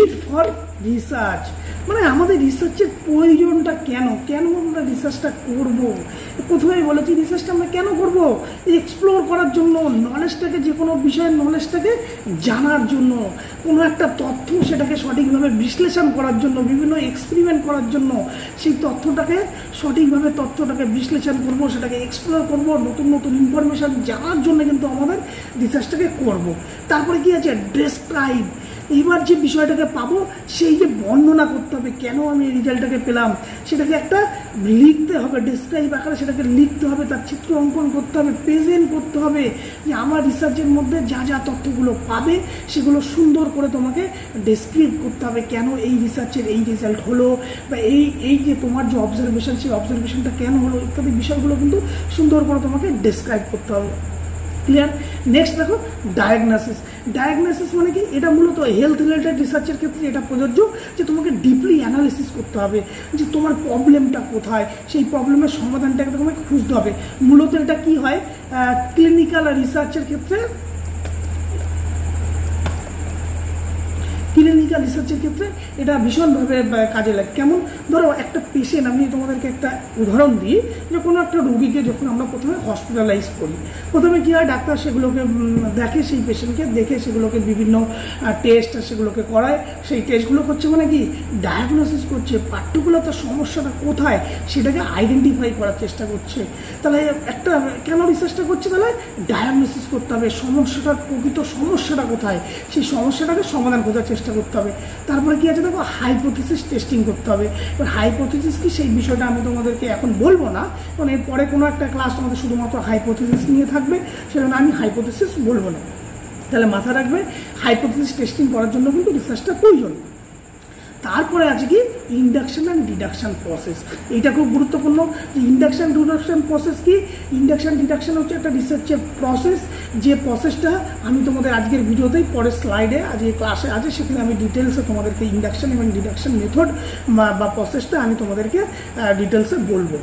Need for research, মানে আমাদের রিসার্চের প্রয়োজনটা কেন, কেন আমরা রিসার্চটা করব। প্রথমেই বলেছি রিসার্চটা আমরা কেন করব, এক্সপ্লোর করার জন্য, নলেজটাকে, যে কোনো বিষয়ের নলেজটাকে জানার জন্য, কোনো একটা তথ্য সেটাকে সঠিকভাবে বিশ্লেষণ করার জন্য, বিভিন্ন এক্সপেরিমেন্ট করার জন্য, সেই তথ্যটাকে সঠিকভাবে তথ্যটাকে বিশ্লেষণ করব, সেটাকে এক্সপ্লোর করব, নতুন নতুন ইনফরমেশান জানার জন্য কিন্তু আমাদের রিসার্চটাকে করব। তারপরে কি আছে, ডেসক্রাইব, এইবার যে বিষয়টাকে পাবো সেই যে বর্ণনা করতে হবে, কেন আমি এই রেজাল্টটাকে পেলাম, সেটাকে একটা লিখতে হবে, ডেসক্রাইব আকারে সেটাকে লিখতে হবে, তার চিত্র অঙ্কন করতে হবে, প্রেজেন্ট করতে হবে, যে আমার রিসার্চের মধ্যে যা যা তথ্যগুলো পাবে সেগুলো সুন্দর করে তোমাকে ডেসক্রাইব করতে হবে, কেন এই রিসার্চের এই রেজাল্ট হলো, বা এই যে তোমার যে অবজারভেশন, সেই অবজারভেশনটা কেন হলো, ইত্যাদি বিষয়গুলো কিন্তু সুন্দর করে তোমাকে ডেসক্রাইব করতে হবে। ক্লিয়ার। নেক্সট দেখো ডায়াগনোসিস। ডায়াগনোসিস মানে কি, এটা মূলত হেলথ রিলেটেড রিসার্চের ক্ষেত্রে এটা প্রযোজ্য, যে তোমাকে ডিপলি অ্যানালিসিস করতে হবে যে তোমার প্রবলেমটা কোথায়, সেই প্রবলেমের সমাধানটাকে তোমাকে খুঁজতে হবে। মূলত এটা কি হয়, ক্লিনিক্যাল রিসার্চের ক্ষেত্রে, ক্লিনিক্যাল রিসার্চের ক্ষেত্রে এটা ভীষণভাবে কাজে লাগে। কেমন, ধরো একটা পেশেন্ট, আমি তোমাদেরকে একটা উদাহরণ দিই, যে কোনো একটা রোগীকে যখন আমরা প্রথমে হসপিটালাইজ করি, প্রথমে কী হয়, ডাক্তার সেগুলোকে দেখে, সেই পেশেন্টকে দেখে সেগুলোকে বিভিন্ন টেস্ট সেগুলোকে করায়, সেই টেস্টগুলো করছে মানে কি, ডায়াগনোসিস করছে, পার্টিকুলার তার সমস্যাটা কোথায় সেটাকে আইডেন্টিফাই করার চেষ্টা করছে। তাহলে একটা কেন রিসার্চটা করছে, তাহলে ডায়াগনোসিস করতে হবে, সমস্যাটার প্রকৃত সমস্যাটা কোথায়, সেই সমস্যাটাকে সমাধান করার চেষ্টা করতে হবে। তারপরে কি আছে দেখো, হাইপোথিসিস টেস্টিং করতে হবে। এবার হাইপোথিসিস কি, সেই বিষয়টা আমি তোমাদেরকে এখন বলবো না, কারণ এরপরে কোনো একটা ক্লাস তোমাদের শুধুমাত্র হাইপোথিসিস নিয়ে থাকবে, সেজন্য আমি হাইপোথিসিস বলবো না। তাহলে মাথা রাখবে, হাইপোথিসিস টেস্টিং করার জন্য কিন্তু রিসার্চটা প্রয়োজন। তারপরে আছে কি, ইন্ডাকশন অ্যান্ড ডিডাকশন প্রসেস। এইটা খুব গুরুত্বপূর্ণ। ইন্ডাকশন ডিডাকশন প্রসেস কি, ইন্ডাকশন ডিডাকশন হচ্ছে একটা রিসার্চের প্রসেস, যে প্রসেসটা আমি তোমাদের আজকের ভিডিওতেই, পরের স্লাইডে, আজকে ক্লাসে আছে, সেখানে আমি ডিটেলসে তোমাদেরকে ইন্ডাকশন এবং ডিডাকশন মেথড বা প্রসেসটা আমি তোমাদেরকে ডিটেলসে বলবো।